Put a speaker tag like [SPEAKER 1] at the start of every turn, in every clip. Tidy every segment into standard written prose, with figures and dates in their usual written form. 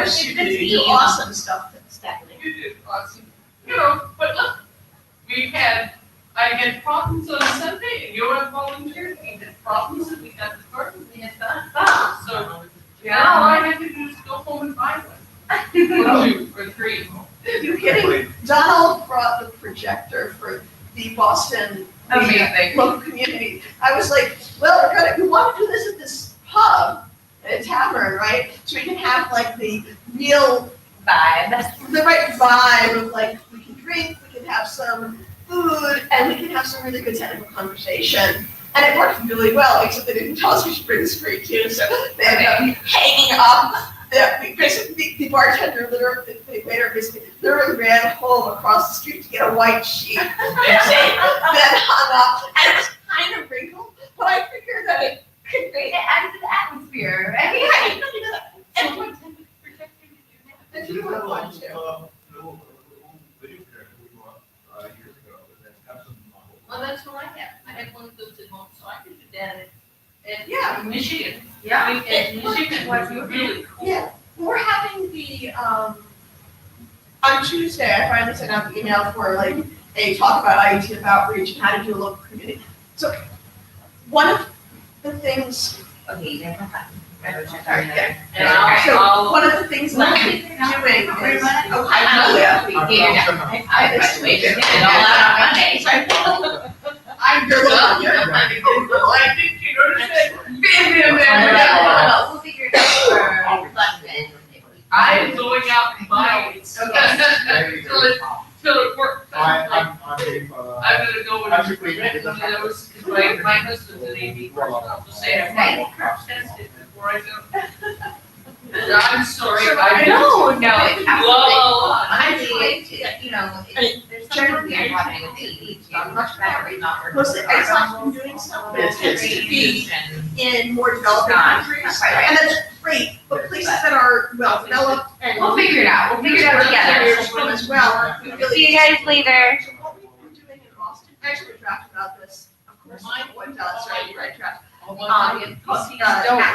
[SPEAKER 1] You do awesome stuff, Stephanie.
[SPEAKER 2] You did awesome. But look, I had problems on Sunday, and you were volunteer. We had problems, and we got the garden, we had that. So, all I had to do is go home and buy one. Or 2 or 3.
[SPEAKER 1] You're kidding. Donald brought the projector for the Boston local community. I was like, well, we want to do this at this pub, at a tavern, right? So we can have like the real
[SPEAKER 3] vibe.
[SPEAKER 1] The right vibe of like, we can drink, we can have some food, and we can have some really good technical conversation. And it worked really well, except they didn't tell us we should bring the screen too, so they ended up hanging up. The bartender literally ran home across the street to get a white sheet, then hung up, and it was kind of wrinkled, but I figured that it could be added to the atmosphere, right? And what type of projector did you have? Did you have one too?
[SPEAKER 2] Well, that's what I had. I had one of those at home, so I could do that
[SPEAKER 1] Yeah.
[SPEAKER 2] in Michigan.
[SPEAKER 3] Yeah.
[SPEAKER 2] In Michigan was really cool.
[SPEAKER 1] Yeah, we're having the, on Tuesday, I finally sent out an email for like a talk about IETF outreach and how to do a local community. So one of the things.
[SPEAKER 3] Okay, you guys have that.
[SPEAKER 1] Sorry, yeah.
[SPEAKER 2] And
[SPEAKER 1] So one of the things that I'm doing is, oh, I I'm good.
[SPEAKER 2] I think you understand.
[SPEAKER 3] We'll figure it out for London.
[SPEAKER 2] I'm going out and buying it. Till it works. I'm gonna go and rent one of those, because my husband's an AV person, I'll just say, I might test it before I go. I'm sorry, I
[SPEAKER 3] No,
[SPEAKER 2] don't.
[SPEAKER 3] no, it's
[SPEAKER 2] Whoa.
[SPEAKER 3] honestly, there's generally a happening with AETF, so I'm much better at not working.
[SPEAKER 1] Mostly, I saw them doing stuff, but it tends to be in more developing countries, and that's great, but places that are well developed and.
[SPEAKER 3] We'll figure it out, we'll figure it out together.
[SPEAKER 1] As well. We really-
[SPEAKER 3] See you guys later.
[SPEAKER 1] So what we've been doing in Austin, I actually draft about this, of course, one does, right, you write draft.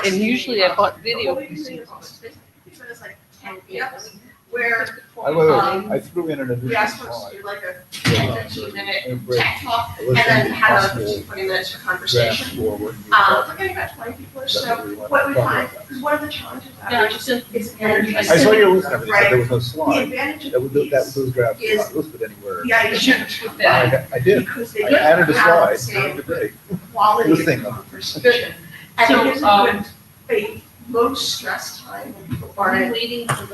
[SPEAKER 2] And usually I bought video
[SPEAKER 1] What we've been doing in Austin, it's been like 10 years, where.
[SPEAKER 4] I threw in an
[SPEAKER 1] We asked folks to do like a 10, 15-minute tech talk, and then have a 15, 20 minutes for conversation. We're getting about 20 people or so. What we find, because one of the challenges is energy.
[SPEAKER 4] I saw your list and everything, but
[SPEAKER 1] Right.
[SPEAKER 4] there was no
[SPEAKER 1] The
[SPEAKER 4] slide.
[SPEAKER 1] advantage
[SPEAKER 4] That
[SPEAKER 1] of
[SPEAKER 4] was,
[SPEAKER 1] these
[SPEAKER 4] those drafts were
[SPEAKER 1] is
[SPEAKER 4] not listed anywhere.
[SPEAKER 1] the idea
[SPEAKER 4] I did.
[SPEAKER 1] because they
[SPEAKER 4] I added a
[SPEAKER 1] have
[SPEAKER 4] slide
[SPEAKER 1] the same
[SPEAKER 4] during the day.
[SPEAKER 1] quality
[SPEAKER 4] This thing.
[SPEAKER 1] of conversation. And it gives a low stress time when people aren't,
[SPEAKER 2] waiting for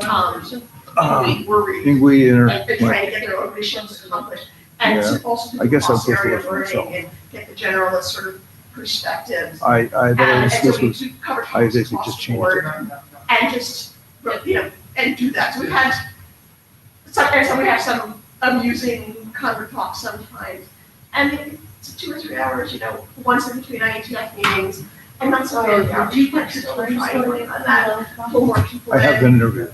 [SPEAKER 1] worried.
[SPEAKER 4] We
[SPEAKER 1] And trying to get their own missions accomplished. And
[SPEAKER 4] Yeah.
[SPEAKER 1] to also
[SPEAKER 4] I guess I'm
[SPEAKER 1] cross
[SPEAKER 4] supposed to
[SPEAKER 1] area
[SPEAKER 4] look for
[SPEAKER 1] learning
[SPEAKER 4] myself.
[SPEAKER 1] and get the generalist sort of perspective.
[SPEAKER 4] that
[SPEAKER 1] And
[SPEAKER 4] was,
[SPEAKER 1] so
[SPEAKER 4] this
[SPEAKER 1] we
[SPEAKER 4] was,
[SPEAKER 1] do cover
[SPEAKER 4] I
[SPEAKER 1] topics
[SPEAKER 4] basically
[SPEAKER 1] across
[SPEAKER 4] just
[SPEAKER 1] the
[SPEAKER 4] changed
[SPEAKER 1] board
[SPEAKER 4] it.
[SPEAKER 1] and just, and do that. So we've had, sometimes we have some amusing conver talks sometimes. And it's 2 or 3 hours, once in between IETF meetings. And that's why we're trying on that. Pull more people
[SPEAKER 4] I have
[SPEAKER 1] in.
[SPEAKER 4] been interviewed,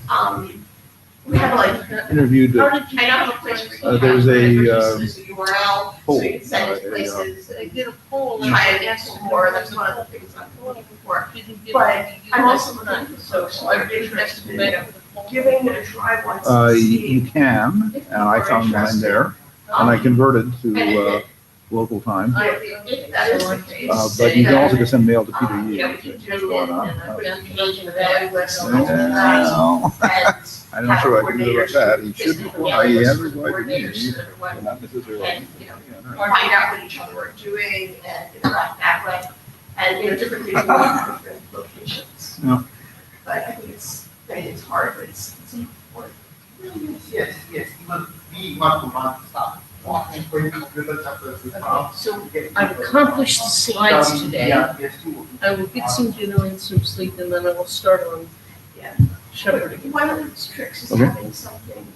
[SPEAKER 1] We have like,
[SPEAKER 4] interviewed,
[SPEAKER 1] I don't have a place where you
[SPEAKER 4] there's
[SPEAKER 1] have
[SPEAKER 4] a,
[SPEAKER 1] references to URL, so
[SPEAKER 4] poll,
[SPEAKER 1] you can send it to
[SPEAKER 4] a,
[SPEAKER 1] places.
[SPEAKER 2] I did a poll.
[SPEAKER 1] Try and answer more, that's one of the things I'm looking for. But I'm also looking for folks who are interested in giving it a try once and
[SPEAKER 4] you
[SPEAKER 1] see.
[SPEAKER 4] can, and I found mine there, and I converted to, local time.
[SPEAKER 1] If that is the case.
[SPEAKER 4] But you can also just send mail to Peter
[SPEAKER 1] We
[SPEAKER 4] Yee.
[SPEAKER 1] can do it and put it in the value list.
[SPEAKER 4] No, I'm not sure I can do it like that. He should, he has his wife and me,
[SPEAKER 1] And,
[SPEAKER 4] not necessarily.
[SPEAKER 1] find out what each other are doing and interact that way. And, different things work in different locations.
[SPEAKER 4] Yeah.
[SPEAKER 1] But I think it's hard, but it's important.
[SPEAKER 5] Yes, you must be month stuff.
[SPEAKER 2] So I've accomplished the slides today. I will get some dinner and some sleep, and then I will start on shepherding.
[SPEAKER 1] One of the tricks is
[SPEAKER 4] Okay.
[SPEAKER 1] having something,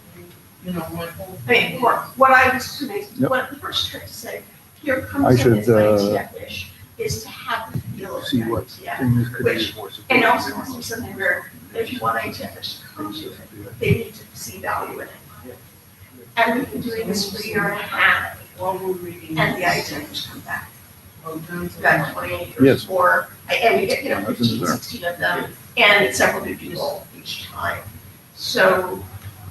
[SPEAKER 2] My whole.
[SPEAKER 1] or what I was doing,
[SPEAKER 4] Yep.
[SPEAKER 1] one of the first tricks to say, here
[SPEAKER 4] I
[SPEAKER 1] comes
[SPEAKER 4] should,
[SPEAKER 1] something that's IETF-ish, is to have the feel of
[SPEAKER 4] See what
[SPEAKER 1] IETF.
[SPEAKER 4] things could be
[SPEAKER 1] Which-
[SPEAKER 4] more
[SPEAKER 1] And
[SPEAKER 4] supportive.
[SPEAKER 1] also has to be something where, if you want IETF-ish to come to it, they need to see value in it. And we've been doing this for a year and a half,
[SPEAKER 2] While we're reading.
[SPEAKER 1] and the IETF-ish come back.
[SPEAKER 2] Oh, John's.
[SPEAKER 1] About 28 or
[SPEAKER 4] Yes.
[SPEAKER 1] more, and we get,
[SPEAKER 4] That's in
[SPEAKER 1] 15,
[SPEAKER 4] there.
[SPEAKER 1] 16 of them, and several new people each time. So,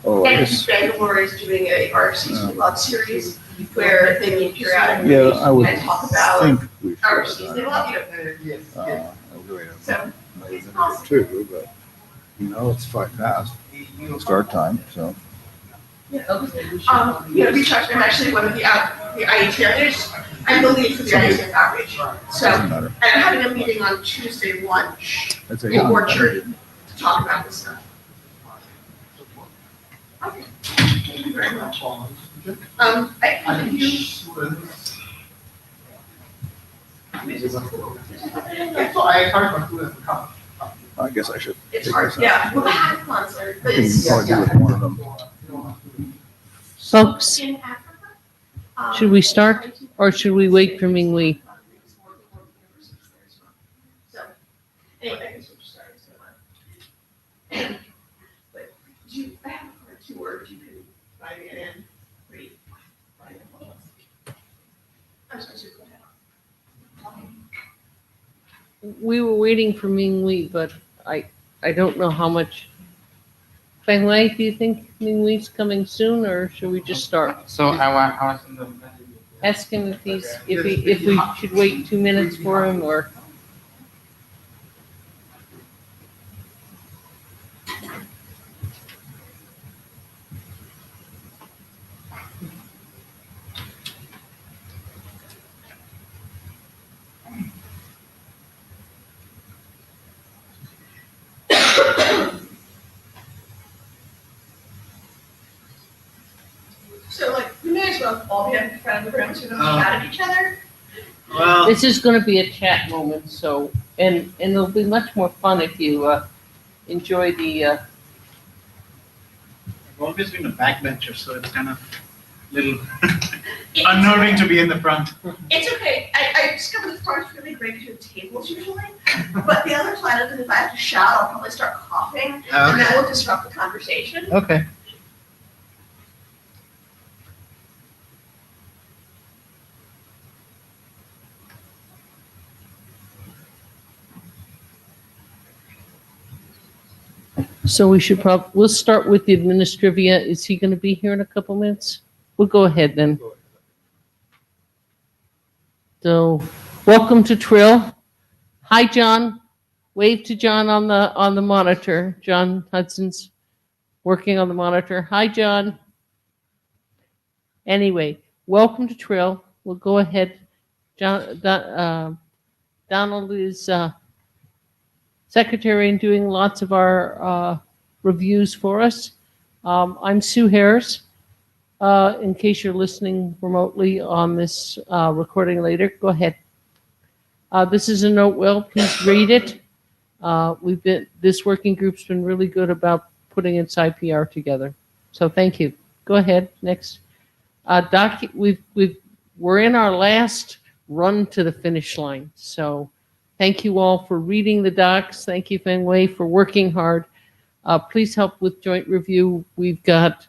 [SPEAKER 4] Oh, I
[SPEAKER 1] and
[SPEAKER 4] guess,
[SPEAKER 1] Bangalore is doing a RFCs Love series where they meet periodically
[SPEAKER 4] yeah, I would
[SPEAKER 1] and talk about
[SPEAKER 4] think we should.
[SPEAKER 1] RFCs they love, you know.
[SPEAKER 5] Yes.
[SPEAKER 4] Anyway,
[SPEAKER 1] So,
[SPEAKER 4] maybe two, but, you know, it's 5 past start time, so.
[SPEAKER 1] you know, reach out to them, actually, one of the IETF, I'm the lead for the IETF outreach. So,
[SPEAKER 4] Doesn't
[SPEAKER 1] and
[SPEAKER 4] matter.
[SPEAKER 1] I'm having a meeting on Tuesday lunch
[SPEAKER 4] That's a
[SPEAKER 1] in
[SPEAKER 4] young.
[SPEAKER 1] Orchard to talk about this stuff. Okay, thank you very much. I think you.
[SPEAKER 5] So I heard from students to come.
[SPEAKER 4] I guess I should.
[SPEAKER 1] It's
[SPEAKER 4] take
[SPEAKER 1] hard,
[SPEAKER 4] this out.
[SPEAKER 1] yeah, well, the hackathons are, but
[SPEAKER 4] I can
[SPEAKER 1] it's
[SPEAKER 4] probably do with one of them.
[SPEAKER 6] Folks,
[SPEAKER 1] in Africa.
[SPEAKER 6] should we start or should we wait for Ming Wei?
[SPEAKER 1] So, anyway, I guess we'll just start. But I have two words you can write it in, read. I'm sorry, so go ahead.
[SPEAKER 6] We were waiting for Ming Wei, but I don't know how much. Feng Wei, do you think Ming Wei's coming soon or should we just start?
[SPEAKER 7] So I was in the.
[SPEAKER 6] Ask him if if we should wait 2 minutes for him or.
[SPEAKER 1] So like, we may as well all be in front of the room so we don't shout at each other.
[SPEAKER 7] Well,
[SPEAKER 6] This is gonna be a chat moment, so, and it'll be much more fun if you, enjoy the,
[SPEAKER 7] I've always been a backbencher, so it's kind of little unnerving to be in the front.
[SPEAKER 1] It's okay. I discovered the front's really great because you have tables usually. But the other side of it is if I have to shout, I'll probably start coughing and that will disrupt the conversation.
[SPEAKER 7] Okay.
[SPEAKER 6] so we should we'll start with the administrivia. Is he gonna be here in a couple minutes? We'll go ahead then. So, welcome to Trill. Hi, John. Wave to John on the monitor. John Hudson's working on the monitor. Hi, John. Anyway, welcome to Trill. We'll go ahead. Donald is secretary and doing lots of our reviews for us. I'm Sue Harris. In case you're listening remotely on this recording later, go ahead. This is a note well, please read it. This working group's been really good about putting its IPR together. So thank you. Go ahead, next. We're in our last run to the finish line. So thank you all for reading the docs. Thank you, Feng Wei, for working hard. Please help with joint review. We've got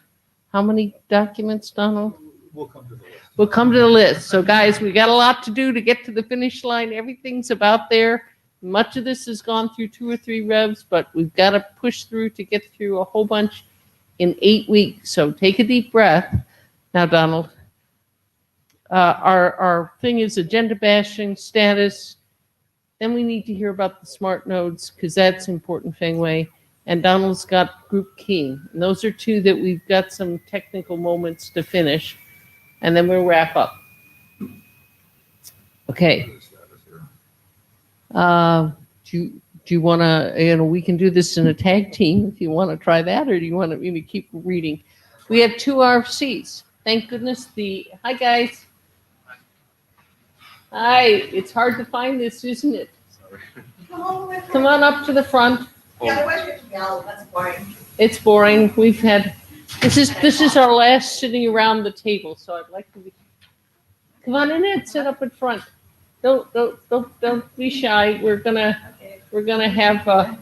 [SPEAKER 6] how many documents, Donald?
[SPEAKER 4] We'll come to the list.
[SPEAKER 6] We'll come to the list. So guys, we got a lot to do to get to the finish line. Everything's about there. Much of this has gone through 2 or 3 revs, but we've got to push through to get through a whole bunch in 8 weeks. So take a deep breath. Now, Donald, our thing is agenda bashing status. Then we need to hear about the smart nodes because that's important, Feng Wei. And Donald's got group key. And those are 2 that we've got some technical moments to finish. And then we'll wrap up. Okay. Do you want to, we can do this in a tag team if you want to try that, or do you want to maybe keep reading? We have 2 RFCs. Thank goodness hi guys. Hi, it's hard to find this, isn't it? Come on up to the front.
[SPEAKER 1] Yeah, otherwise we have to yell, that's boring.
[SPEAKER 6] It's boring. We've had, this is our last sitting around the table, so I'd like to come on in and sit up in front. Don't be shy. We're gonna have a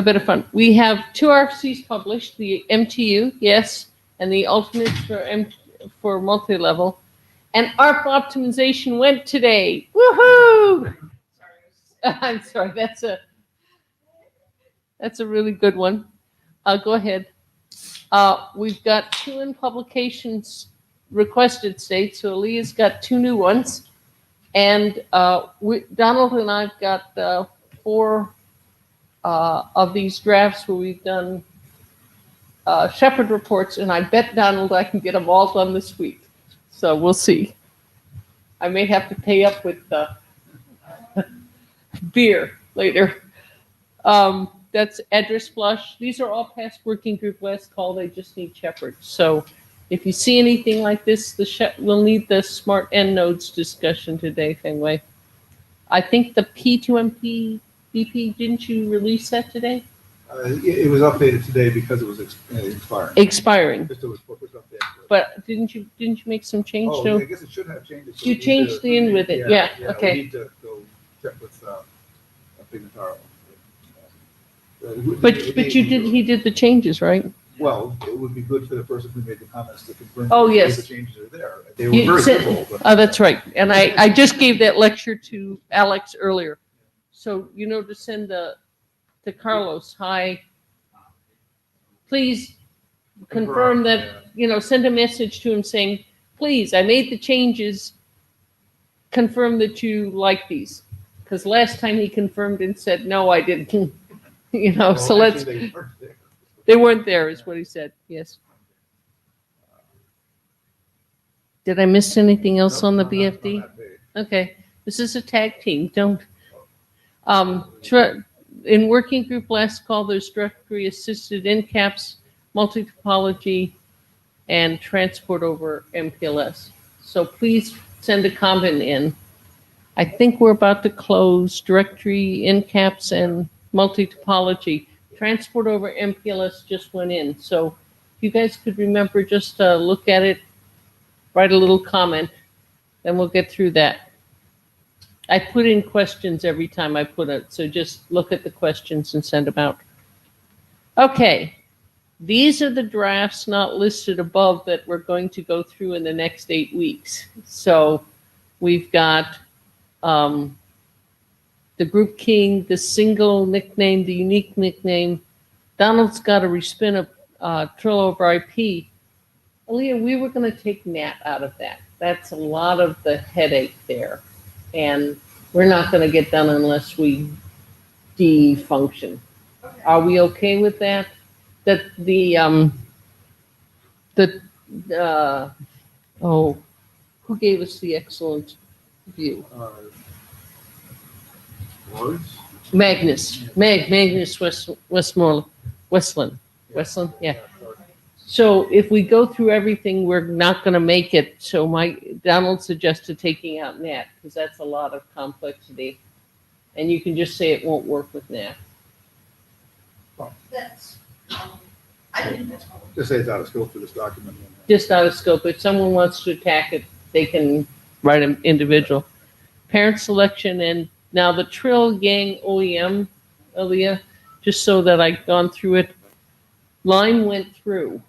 [SPEAKER 6] bit of fun. We have 2 RFCs published: the MTU, yes, and the ultimate for multi-level. And ARP optimization went today. Woohoo! I'm sorry. That's a really good one. Go ahead. We've got 2 in publications requested states, so Aaliyah's got 2 new ones. And Donald and I've got 4 of these drafts where we've done Shepherd reports, and I bet Donald I can get them all done this week. So we'll see. I may have to pay up with beer later. That's address flush. These are all past working group last call. They just need Shepherd. So if you see anything like this, we'll need the smart end nodes discussion today, Fenway. I think the P2MP BP, didn't you release that today?
[SPEAKER 4] It was updated today because it was expiring.
[SPEAKER 6] Expiring.
[SPEAKER 4] Just it was updated.
[SPEAKER 6] But didn't you make some change
[SPEAKER 4] Oh,
[SPEAKER 6] to?
[SPEAKER 4] I guess it should have changed.
[SPEAKER 6] You changed the in with it, yeah, okay.
[SPEAKER 4] We need to go check with Pignataro.
[SPEAKER 6] But he did the changes, right?
[SPEAKER 4] Well, it would be good for the person who made the comments to confirm.
[SPEAKER 6] Oh,
[SPEAKER 4] that
[SPEAKER 6] yes.
[SPEAKER 4] The changes are there. They were very simple. But
[SPEAKER 6] Oh, that's right. And I just gave that lecture to Alex earlier. So, to send to Carlos, hi, please confirm that, send a message to him saying, please, I made the changes, confirm that you like these. Because last time he confirmed and said, no, I didn't. So let's, they weren't there is what he said, yes. Did I miss anything else on the BFD? Okay, this is a tag team, don't. In working group last call, there's directory assisted in-caps, multi-topology, and transport over MPLS. So please send a comment in. I think we're about to close directory in-caps and multi-topology. Transport over MPLS just went in. So if you guys could remember just to look at it, write a little comment, then we'll get through that. I put in questions every time I put it, so just look at the questions and send them out. Okay, these are the drafts not listed above that we're going to go through in the next 8 weeks. So we've got the group king, the single nickname, the unique nickname. Donald's got a respin of trill over IP. Aaliyah, we were going to take NAT out of that. That's a lot of the headache there. And we're not going to get done unless we defunction.
[SPEAKER 1] Okay.
[SPEAKER 6] Are we okay with that? That who gave us the excellent view? Magnus Westland, yeah. So if we go through everything, we're not going to make it. So Donald suggested taking out NAT because that's a lot of complexity. And you can just say it won't work with NAT.
[SPEAKER 1] That's, I think that's probably.
[SPEAKER 4] Just say it's out of scope for this document.
[SPEAKER 6] Just out of scope. If someone wants to attack it, they can write an individual. Parent selection and now the Trill Gang OEM, Aaliyah, just so that I've gone through it. Line went through.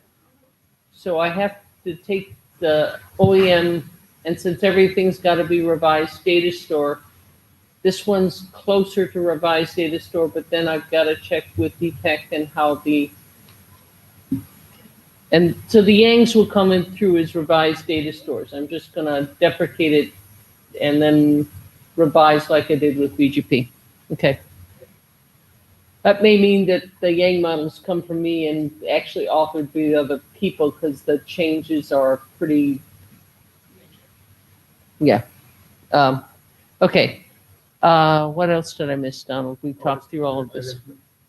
[SPEAKER 6] So I have to take the OEM, and since everything's got to be revised data store, this one's closer to revised data store, but then I've got to check with Deepak and how and so the Yangs will come in through as revised data stores. I'm just going to deprecate it and then revise like I did with BGP. Okay. That may mean that the Yang models come from me and actually authored by other people because the changes are pretty, yeah. Okay. What else did I miss, Donald? We talked through all of this.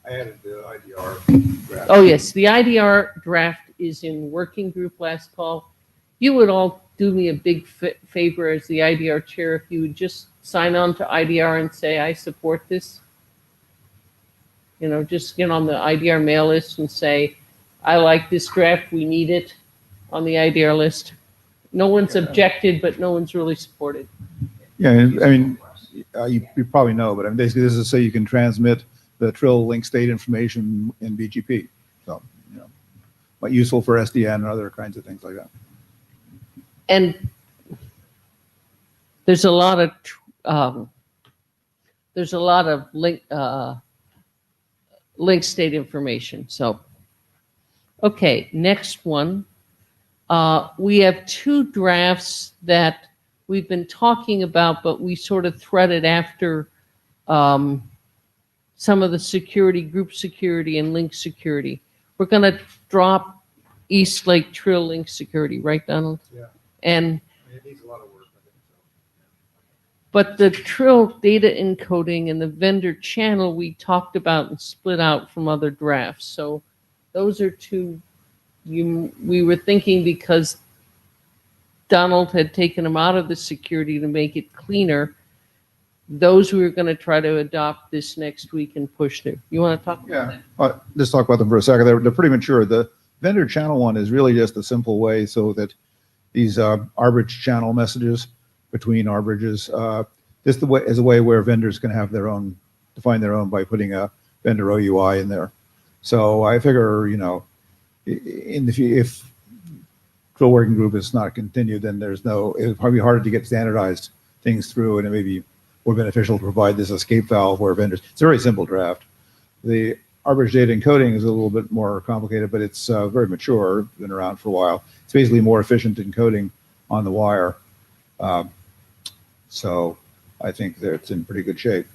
[SPEAKER 4] I added the IDR draft.
[SPEAKER 6] Oh, yes. The IDR draft is in working group last call. You would all do me a big favor as the IDR chair if you would just sign on to IDR and say, I support this. Just get on the IDR mail list and say, I like this draft, we need it on the IDR list. No one's objected, but no one's really supported.
[SPEAKER 4] Yeah, I mean, you probably know, but basically this is so you can transmit the Trill link state information in BGP. So, useful for SDN and other kinds of things like that.
[SPEAKER 6] And there's a lot of link state information. So Okay, next one. We have two drafts that we've been talking about, but we sort of threaded after some of the security, group security and link security. We're going to drop East Lake Trill link security, right, Donald?
[SPEAKER 4] Yeah.
[SPEAKER 6] And
[SPEAKER 4] It needs a lot of work, I think so.
[SPEAKER 6] but the Trill data encoding and the vendor channel we talked about and split out from other drafts. So those are two we were thinking because Donald had taken them out of the security to make it cleaner. Those we were going to try to adopt this next week and push through. You want to talk about that?
[SPEAKER 4] Let's talk about them for a second. They're pretty mature. The vendor channel one is really just a simple way so that these arbage channel messages between arbages, just as a way where vendors can have their own, define their own by putting a vendor OUI in there. So I figure, if Trill working group is not continued, then it's probably harder to get standardized things through, and it may be more beneficial to provide this escape valve where vendors, it's a very simple draft. The arbage data encoding is a little bit more complicated, but it's very mature, been around for a while. It's basically more efficient encoding on the wire. So I think that it's in pretty good shape.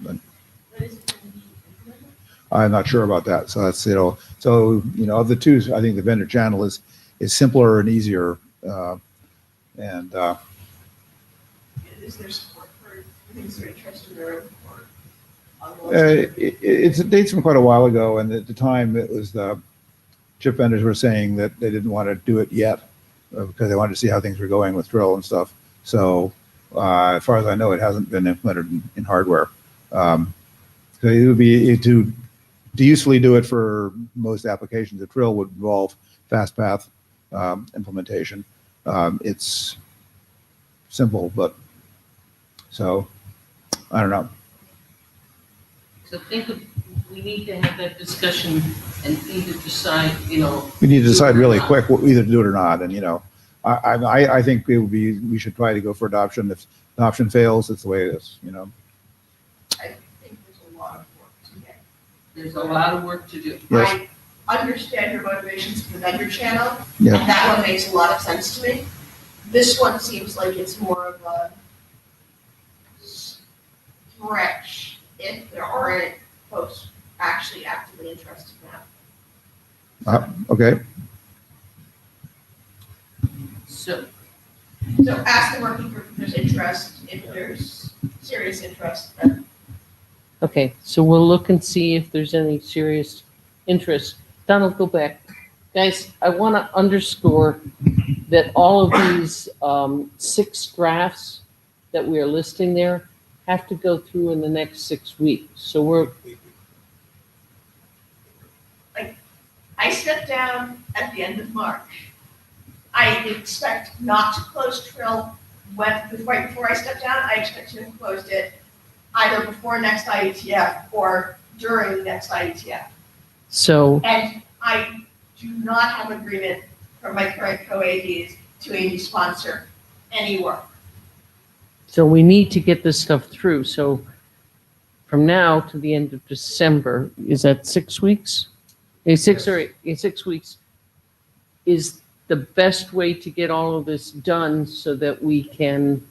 [SPEAKER 4] But I'm not sure about that. So that's, of the two, I think the vendor channel is simpler and easier.
[SPEAKER 1] Is there support for things they're interested in?
[SPEAKER 4] It dates from quite a while ago, and at the time it was the chip vendors were saying that they didn't want to do it yet because they wanted to see how things were going with Trill and stuff. So as far as I know, it hasn't been implemented in hardware. So it would be to usefully do it for most applications. The Trill would involve fast path implementation. It's simple, but so I don't know.
[SPEAKER 6] So we need to have that discussion and either decide,
[SPEAKER 4] We need to decide really quick either to do it or not. And I think we should try to go for adoption. If adoption fails, it's the way it is.
[SPEAKER 1] I think there's a lot of work to get.
[SPEAKER 6] There's a lot of work to do.
[SPEAKER 4] Yes.
[SPEAKER 1] I understand your motivations for the vendor channel,
[SPEAKER 4] Yeah.
[SPEAKER 1] and that one makes a lot of sense to me. This one seems like it's more of a stretch if there aren't folks actually actively interested now.
[SPEAKER 4] Okay.
[SPEAKER 6] So
[SPEAKER 1] ask the working group if there's interest. If there's serious interest, then
[SPEAKER 6] okay, so we'll look and see if there's any serious interest. Donald, go back. Guys, I want to underscore that all of these 6 drafts that we are listing there have to go through in the next 6 weeks. So
[SPEAKER 1] I stepped down at the end of March. I expect not to close Trill right before I step down. I expect to have closed it either before next IETF or during the next IETF.
[SPEAKER 6] So
[SPEAKER 1] And I do not have agreement from my current co-ADs to AD sponsor any work.
[SPEAKER 6] So we need to get this stuff through. So from now to the end of December, is that 6 weeks? 6 or 8, 6 weeks is the best way to get all of this done so that we can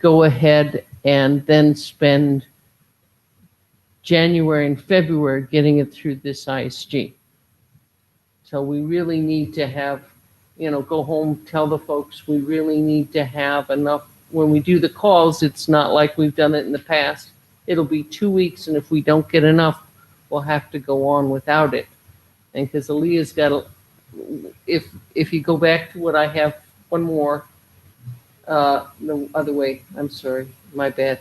[SPEAKER 6] go ahead and then spend January and February getting it through this ISG. So we really need to have, go home, tell the folks, we really need to have enough. When we do the calls, it's not like we've done it in the past. It'll be 2 weeks, and if we don't get enough, we'll have to go on without it. And because Aaliyah's got if you go back to what I have, one more, the other way, I'm sorry, my bad.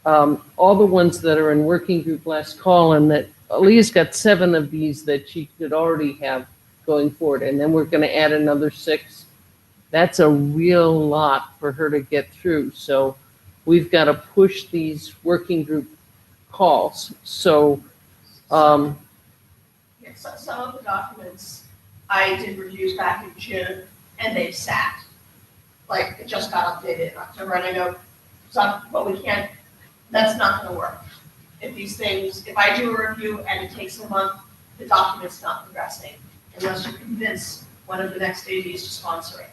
[SPEAKER 6] All the ones that are in working group last call, and that Aaliyah's got 7 of these that she could already have going forward, and then we're going to add another 6. That's a real lot for her to get through. So we've got to push these working group calls. So,
[SPEAKER 1] Some of the documents I did reviews back in June, and they've sat. Like, it just got updated in October, and I know but we can't, that's not gonna work. If I do a review and it takes a month the document's not progressing unless you convince one of the next ADs to sponsor it.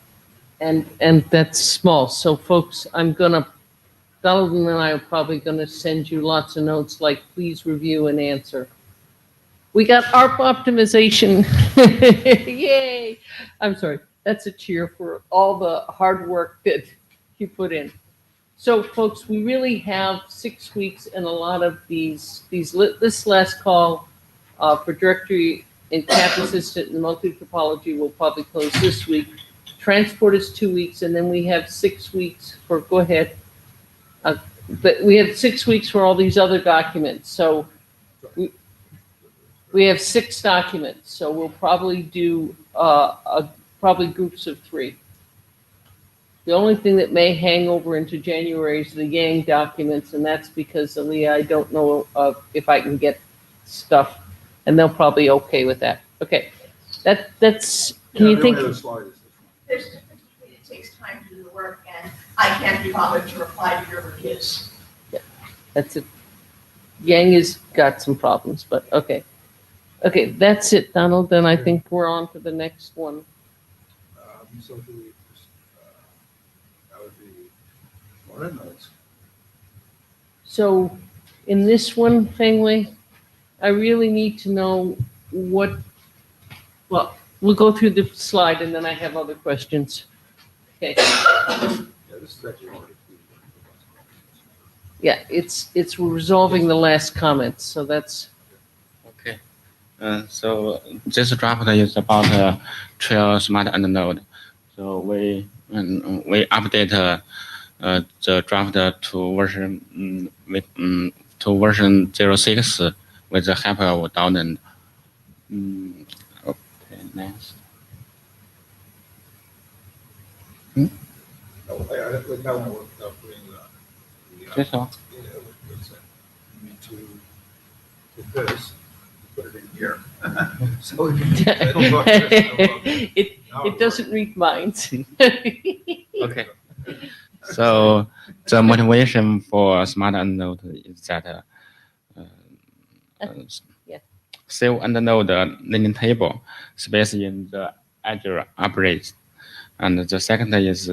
[SPEAKER 6] And that's small. So folks, Donald and I are probably gonna send you lots of notes like, please review and answer. We got ARP optimization. Yay. I'm sorry. That's a cheer for all the hard work that you put in. So folks, we really have 6 weeks and a lot of this last call for directory and CAP assistant and multi-topology will probably close this week. Transport is 2 weeks, and then we have 6 weeks for, go ahead. But we have 6 weeks for all these other documents. So we have 6 documents. So we'll probably do probably groups of 3. The only thing that may hang over into January is the Yang documents, and that's because, Aaliyah, I don't know if I can get stuff, and they'll probably okay with that. Okay, that's. Can you think?
[SPEAKER 1] There's a difference between it takes time to do the work and I can't be bothered to reply to your reviews.
[SPEAKER 6] Yeah, that's it. Yang has got some problems, but okay. Okay, that's it, Donald. Then I think we're on to the next one.
[SPEAKER 4] So do we, that would be more notes.
[SPEAKER 6] So in this one, Fengwei, I really need to know well, we'll go through the slide and then I have other questions. Okay.
[SPEAKER 4] Yeah, this is actually already.
[SPEAKER 6] Yeah, it's resolving the last comments, so that's.
[SPEAKER 8] Okay. So this draft is about Trail Smart End Node. So we update the draft to version to version 06 with the help of Donald. Okay, next.
[SPEAKER 4] No, that one without putting the.
[SPEAKER 8] This one.
[SPEAKER 4] You need to put this, put it in here. So we can.
[SPEAKER 6] It doesn't read minds.
[SPEAKER 8] Okay. So the motivation for Smart End Node is that
[SPEAKER 6] Yeah.
[SPEAKER 8] save end node leading table space in the Azure upgrades. And the second is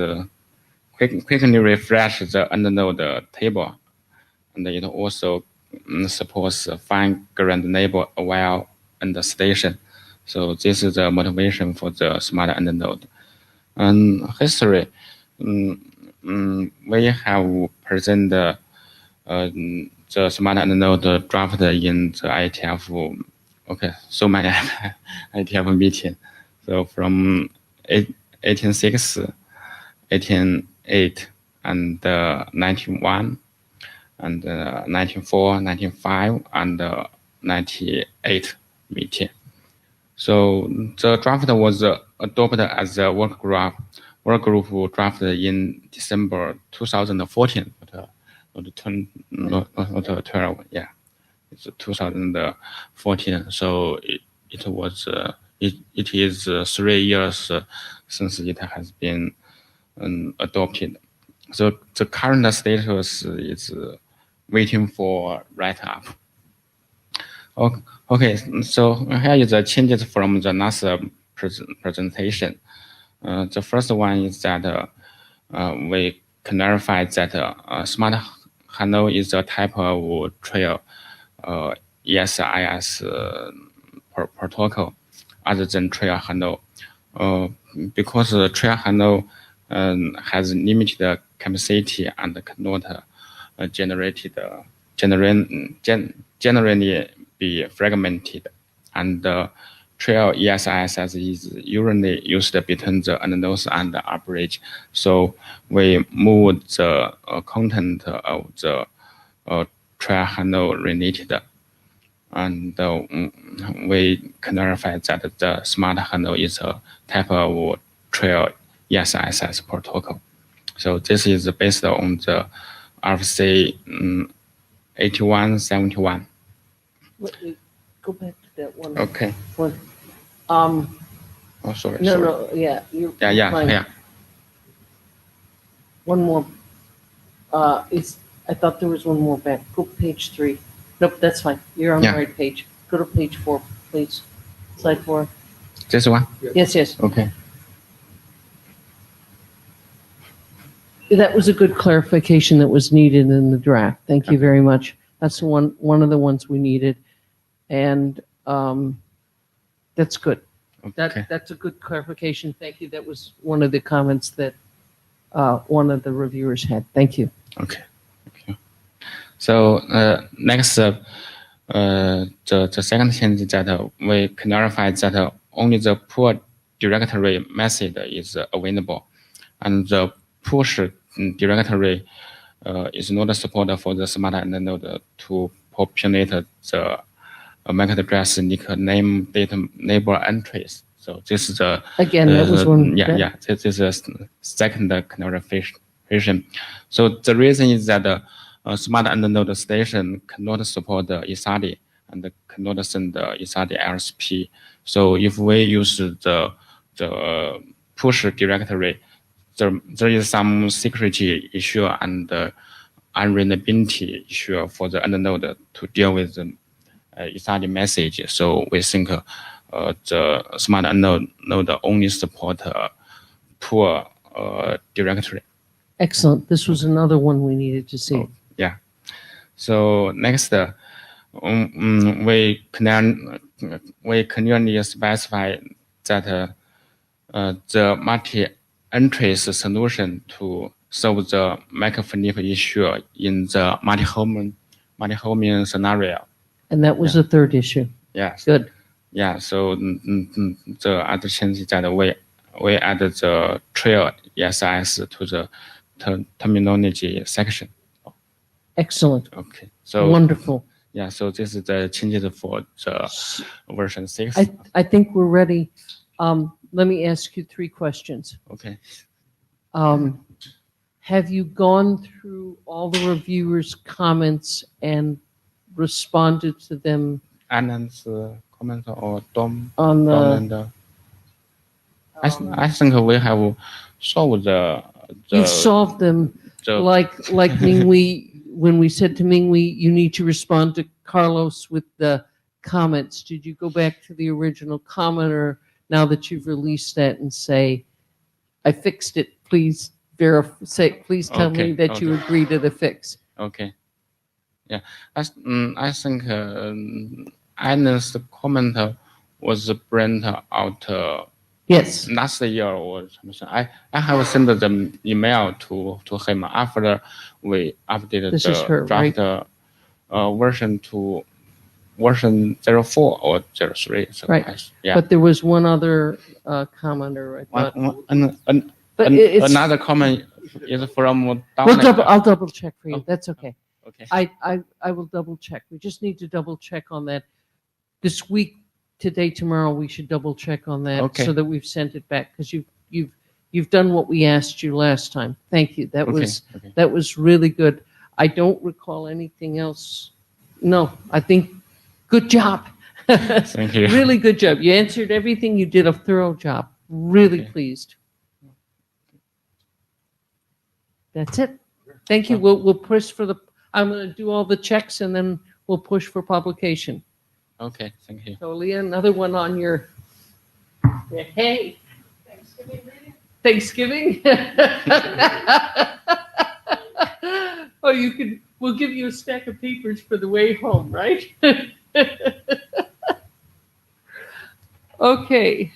[SPEAKER 8] quickly refresh the end node table. And it also supports fine grained neighbor aware and station. So this is the motivation for the Smart End Node. And history, we have presented the Smart End Node draft in the IETF. Okay, so many IETF meeting. So from 18.6, 18.8, and 91, and 19.4, 19.5, and 98 meeting. So the draft was adopted as a work group draft in December 2014, not 12, yeah, it's 2014. So it is 3 years since it has been adopted. So the current status is waiting for write-up. Okay, so here is the changes from the last presentation. The first one is that we clarified that Smart Handle is a type of trail ESIS protocol other than trail handle. Because the trail handle has limited capacity and cannot generally be fragmented, and trail ESIS is usually used between the nodes and the average. So we move the content of the trail handle related, and we clarify that the Smart Handle is a type of trail ESIS protocol. So this is based on the RFC 8171.
[SPEAKER 6] Wait, go back to that one.
[SPEAKER 8] Okay.
[SPEAKER 6] One.
[SPEAKER 8] Oh, sorry.
[SPEAKER 6] No, yeah, you're fine.
[SPEAKER 8] Yeah.
[SPEAKER 6] One more. I thought there was one more back. Go page 3. Nope, that's fine. You're on
[SPEAKER 8] Yeah.
[SPEAKER 6] the right page. Go to page 4. please. Slide 4.
[SPEAKER 8] This one?
[SPEAKER 6] Yes, yes.
[SPEAKER 8] Okay.
[SPEAKER 6] That was a good clarification that was needed in the draft. Thank you very much. That's one of the ones we needed. And that's good.
[SPEAKER 8] Okay.
[SPEAKER 6] That's a good clarification. Thank you. That was one of the comments that one of the reviewers had. Thank you.
[SPEAKER 8] Okay. Thank you. So next, the second change that we clarify that only the pull directory method is available, and the push directory is not supported for the smart node to populate the MAC address, nickname, date, neighbor entries. So this is the
[SPEAKER 6] Again, that was one.
[SPEAKER 8] This is a second clarification. So the reason is that smart node station cannot support the ISADI and cannot send the ISADI LSP. So if we use the push directory, there is some security issue and unreadability issue for the node to deal with the ISADI message. So we think the smart node only support pull directory.
[SPEAKER 6] Excellent. This was another one we needed to see.
[SPEAKER 8] Yeah. So next, we clearly specify that the multi-entries solution to solve the MacFlip issue in the multi-homing scenario.
[SPEAKER 6] And that was the third issue.
[SPEAKER 8] Yes.
[SPEAKER 6] Good.
[SPEAKER 8] Yeah. So the other change is that we added the trail ESIS to the terminology section.
[SPEAKER 6] Excellent.
[SPEAKER 8] Okay. So
[SPEAKER 6] Wonderful.
[SPEAKER 8] yeah. So this is the changes for the version 6.
[SPEAKER 6] I think we're ready. Let me ask you 3 questions.
[SPEAKER 8] Okay.
[SPEAKER 6] Have you gone through all the reviewers' comments and responded to them
[SPEAKER 8] Ann's comment or Dom?
[SPEAKER 6] on
[SPEAKER 8] Dom
[SPEAKER 6] the?
[SPEAKER 8] and I think we have solved the
[SPEAKER 6] You've solved them, like Mingwei, when we said to Mingwei, you need to respond to Carlos with the comments. Did you go back to the original commenter now that you've released that and say, I fixed it, please please tell me that you agree to the fix?
[SPEAKER 8] Okay. Yeah. I think Anna's comment was printed out
[SPEAKER 6] Yes.
[SPEAKER 8] last year or something. I have sent the email to him after we updated
[SPEAKER 6] This is her,
[SPEAKER 8] the draft version to version 04 or 03. So
[SPEAKER 6] Right.
[SPEAKER 8] yeah.
[SPEAKER 6] But there was one other commenter, I thought. But
[SPEAKER 8] Another comment is from
[SPEAKER 6] I'll double check for you.
[SPEAKER 8] Oh.
[SPEAKER 6] That's okay.
[SPEAKER 8] Okay.
[SPEAKER 6] I will double check. We just need to double check on that. This week, today, tomorrow, we should double check on that
[SPEAKER 8] Okay.
[SPEAKER 6] so that we've sent it back, because you've done what we asked you last time. Thank you. That was really good. I don't recall anything else. No, I think good job.
[SPEAKER 8] Thank you.
[SPEAKER 6] Really good job. You answered everything. You did a thorough job. Really
[SPEAKER 8] Okay.
[SPEAKER 6] pleased. That's it. Thank you. We'll push for I'm going to do all the checks and then we'll push for publication.
[SPEAKER 8] Okay. Thank you.
[SPEAKER 6] So Leah, another one on your, hey,
[SPEAKER 1] Thanksgiving.
[SPEAKER 6] Thanksgiving? Oh, we'll give you a stack of papers for the way home, right? Okay.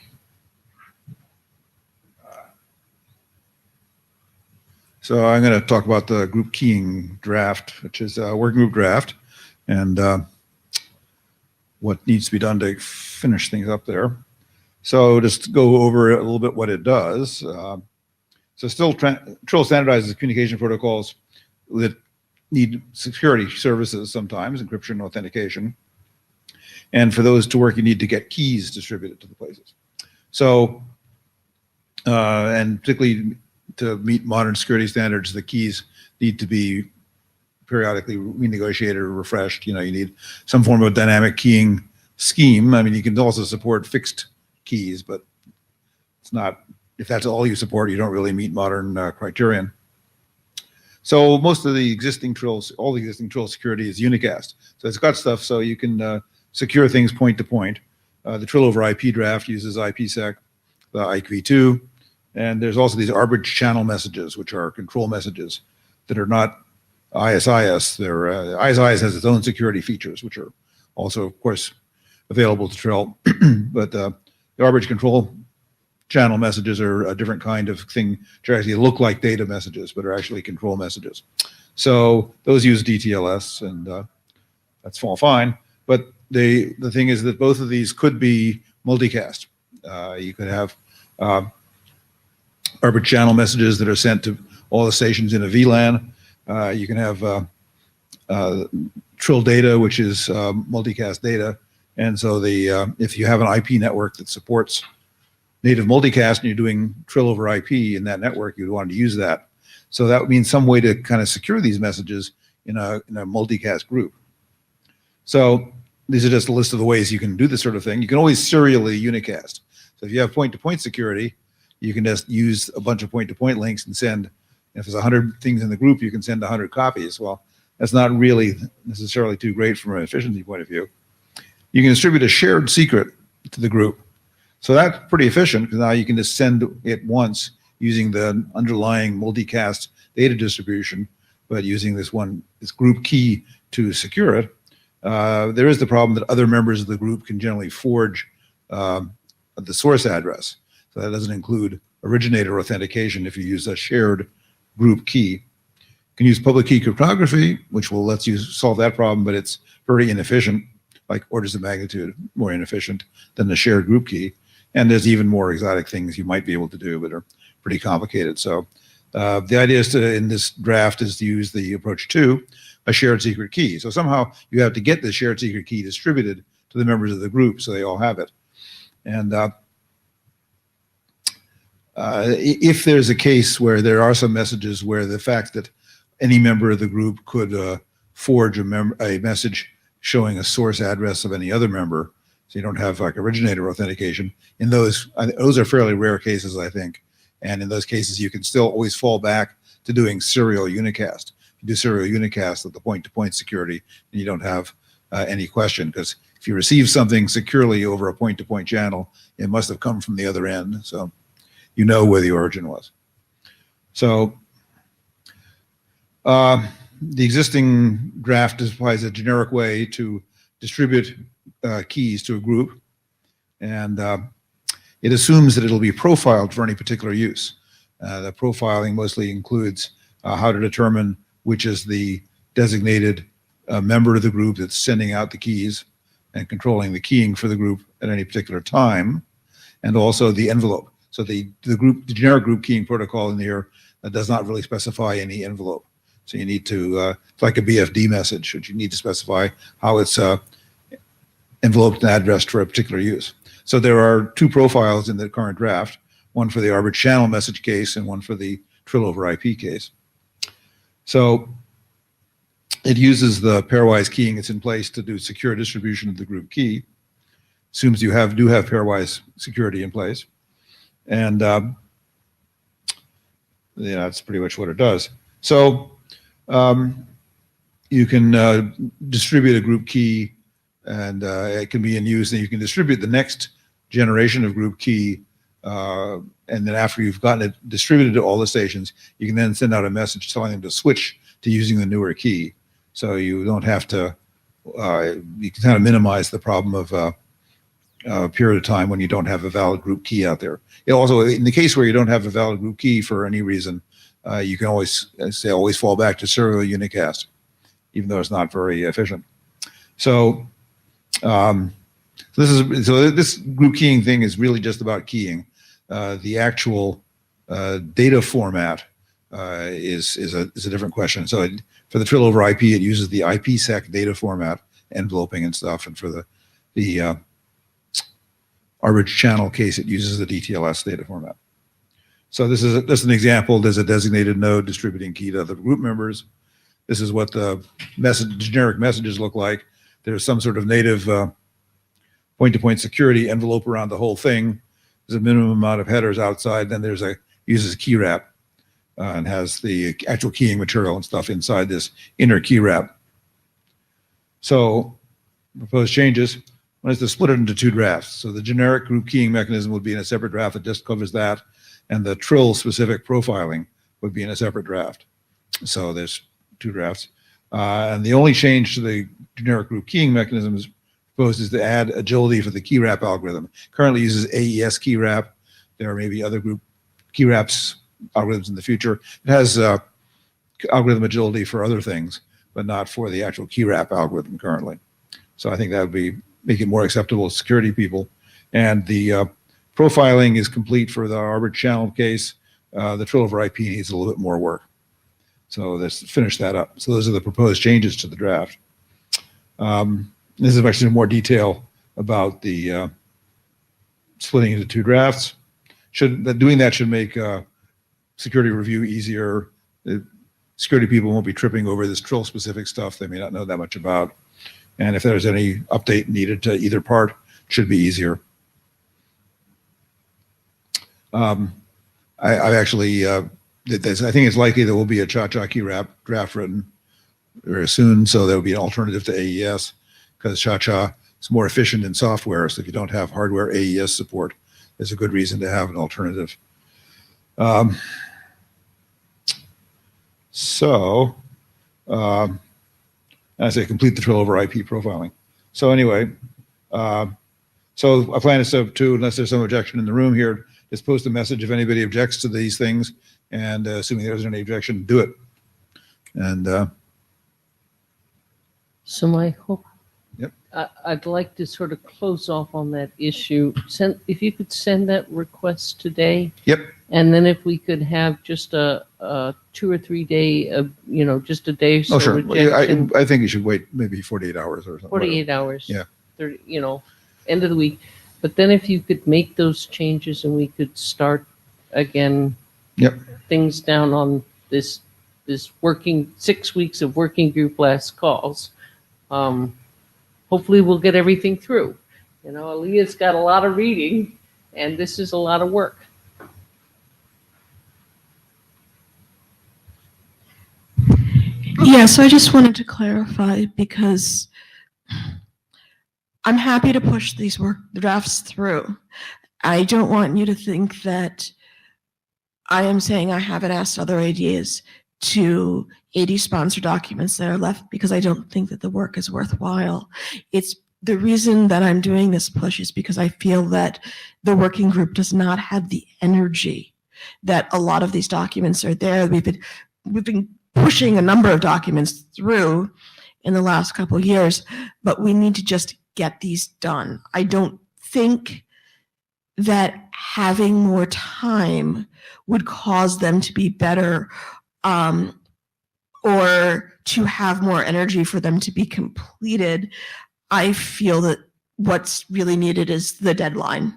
[SPEAKER 4] So I'm going to talk about the group keying draft, which is a working group draft, and what needs to be done to finish things up there. So just to go over a little bit what it does. So still TRILL standardizes communication protocols that need security services sometimes, encryption and authentication. And for those to work, you need to get keys distributed to the places. So, and particularly to meet modern security standards, the keys need to be periodically renegotiated or refreshed. You need some form of dynamic keying scheme. I mean, you can also support fixed keys, but it's not, if that's all you support, you don't really meet modern criterion. So most of the existing TRILLs, all the existing TRILL security is unicast. So it's got stuff so you can secure things point to point. The trill over IP draft uses IPsec, the IETF, and there's also these arbage channel messages, which are control messages that are not ISIS. ISIS has its own security features, which are also, of course, available to Trill. But the arbage control channel messages are a different kind of thing, which actually look like data messages, but are actually control messages. So those use DTLS, and that's all fine. But the thing is that both of these could be multicast. You could have arbage channel messages that are sent to all the stations in a VLAN. You can have Trill data, which is multicast data. And so if you have an IP network that supports native multicast and you're doing Trill over IP in that network, you'd want to use that. So that would mean some way to kind of secure these messages in a multicast group. So these are just a list of the ways you can do this sort of thing. You can always serially unicast. So if you have point-to-point security, you can just use a bunch of point-to-point links and send. If there's 100 things in the group, you can send 100 copies. Well, that's not really necessarily too great from an efficiency point of view. You can distribute a shared secret to the group. So that's pretty efficient, because now you can just send it once using the underlying multicast data distribution, but using this group key to secure it. There is the problem that other members of the group can generally forge the source address. So that doesn't include originator authentication if you use a shared group key. You can use public key cryptography, which will let you solve that problem, but it's very inefficient, like orders of magnitude more inefficient than the shared group key. And there's even more exotic things you might be able to do, but are pretty complicated. So the idea is in this draft is to use the approach 2, a shared secret key. So somehow you have to get the shared secret key distributed to the members of the group so they all have it. And if there's a case where there are some messages where the fact that any member of the group could forge a message showing a source address of any other member, so you don't have like originator authentication, in those are fairly rare cases, I think. And in those cases, you can still always fall back to doing serial unicast. If you do serial unicast with the point-to-point security, then you don't have any question, because if you receive something securely over a point-to-point channel, it must have come from the other end. So you know where the origin was. So the existing draft supplies a generic way to distribute keys to a group, and it assumes that it'll be profiled for any particular use. The profiling mostly includes how to determine which is the designated member of the group that's sending out the keys and controlling the keying for the group at any particular time, and also the envelope. So the generic group keying protocol in here does not really specify any envelope. So you need to, it's like a BFD message, which you need to specify how it's enveloped and addressed for a particular use. So there are 2 profiles in the current draft, one for the arbage channel message case and one for the trill over IP case. So it uses the pairwise keying that's in place to do secure distribution of the group key. Assumes you do have pairwise security in place. And that's pretty much what it does. So you can distribute a group key, and it can be in use, and you can distribute the next generation of group key, and then after you've gotten it distributed to all the stations, you can then send out a message telling them to switch to using the newer key. So you don't have to, you can kind of minimize the problem of a period of time when you don't have a valid group key out there. It also, in the case where you don't have a valid group key for any reason, you can always fall back to serial unicast, even though it's not very efficient. So this group keying thing is really just about keying. The actual data format is a different question. So for the trill over IP, it uses the IPsec data format, enveloping and stuff, and for the arbage channel case, it uses the DTLS data format. So this is just an example. There's a designated node distributing key to other group members. This is what the generic messages look like. There's some sort of native point-to-point security envelope around the whole thing. There's a minimum amount of headers outside. Then uses key wrap and has the actual keying material and stuff inside this inner key wrap. So proposed changes. One is to split it into two drafts. So the generic group keying mechanism would be in a separate draft that just covers that, and the TRILL specific profiling would be in a separate draft. So there's two drafts. And the only change to the generic group keying mechanism is proposed is to add agility for the key wrap algorithm. Currently uses AES key wrap. There are maybe other group key wraps algorithms in the future. It has algorithm agility for other things, but not for the actual key wrap algorithm currently. So I think that would be make it more acceptable to security people. And the profiling is complete for the Arbor channel case. The TRILL over IP needs a little bit more work. So let's finish that up. So those are the proposed changes to the draft. This is actually more detail about the splitting into two drafts. Doing that should make security review easier. Security people won't be tripping over this TRILL specific stuff they may not know that much about. And if there's any update needed to either part, it should be easier. I've actually, I think it's likely there will be a Cha-Cha key wrap draft written very soon, so there will be an alternative to AES, because Cha-Cha is more efficient in software, so if you don't have hardware AES support, there's a good reason to have an alternative. As I complete the TRILL over IP profiling. So anyway, so I plan to, unless there's some objection in the room here, just post a message if anybody objects to these things, and assuming there isn't any objection, do it. And
[SPEAKER 6] So my hope,
[SPEAKER 4] Yep.
[SPEAKER 6] I'd like to sort of close off on that issue. If you could send that request today.
[SPEAKER 4] Yep.
[SPEAKER 6] And then if we could have just a 2 or 3 day, just a day or so.
[SPEAKER 4] Oh, sure.
[SPEAKER 6] rejection,
[SPEAKER 4] I think you should wait maybe 48 hours or something.
[SPEAKER 6] 48 hours.
[SPEAKER 4] Yeah.
[SPEAKER 6] 30, end of the week. But then if you could make those changes and we could start again.
[SPEAKER 4] Yep.
[SPEAKER 6] Things down on this working 6 weeks of working group last calls. Hopefully we'll get everything through. Aaliyah's got a lot of reading, and this is a lot of work.
[SPEAKER 9] Yeah, so I just wanted to clarify, because I'm happy to push these drafts through. I don't want you to think that I am saying I haven't asked other ideas to 80 sponsor documents that are left, because I don't think that the work is worthwhile. It's the reason that I'm doing this push is because I feel that the working group does not have the energy that a lot of these documents are there. We've been pushing a number of documents through in the last couple of years, but we need to just get these done. I don't think that having more time would cause them to be better, or to have more energy for them to be completed. I feel that what's really needed is the deadline.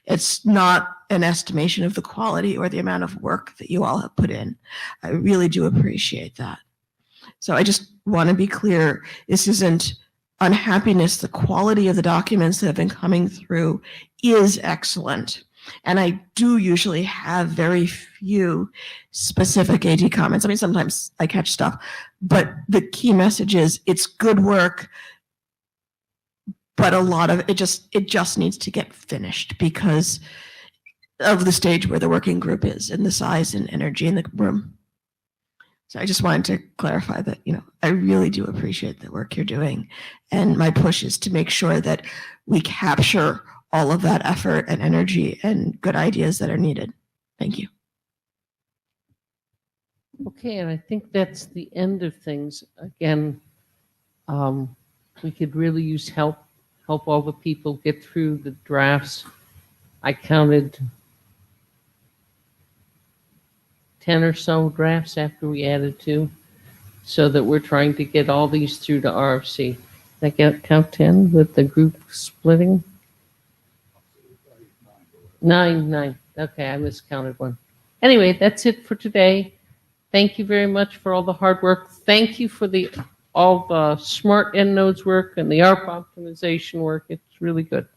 [SPEAKER 9] It's not an estimation of the quality or the amount of work that you all have put in. I really do appreciate that. So I just want to be clear, this isn't unhappiness. The quality of the documents that have been coming through is excellent. And I do usually have very few specific AD comments. I mean, sometimes I catch stuff, but the key message is it's good work, but a lot of it just needs to get finished because of the stage where the working group is and the size and energy in the room. So I just wanted to clarify that, I really do appreciate the work you're doing. And my push is to make sure that we capture all of that effort and energy and good ideas that are needed. Thank you.
[SPEAKER 6] Okay, and I think that's the end of things. Again, we could really use help all the people get through the drafts. I counted 10 or so drafts after we added 2, so that we're trying to get all these through to RFC. Did I count 10 with the group splitting? 9. Okay, I miscounted one. Anyway, that's it for today. Thank you very much for all the hard work. Thank you for all the smart EndNodes work and the ARP optimization work. It's really good.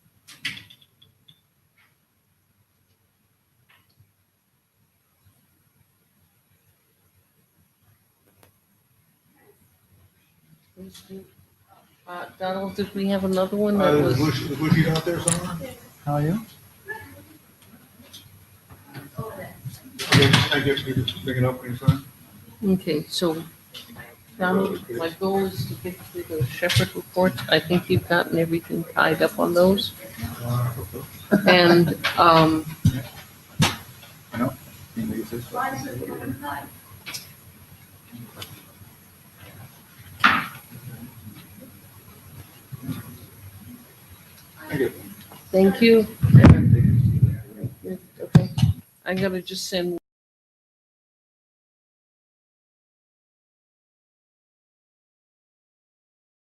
[SPEAKER 6] Donald, did we have another one that was?
[SPEAKER 4] The bushy out there somewhere? How are you? I guess you just pick it up when you're done.
[SPEAKER 6] Okay, so Donald, my goal is to get through those Shepherd reports. I think you've gotten everything tied up on those. And, thank you. Okay, I'm gonna just send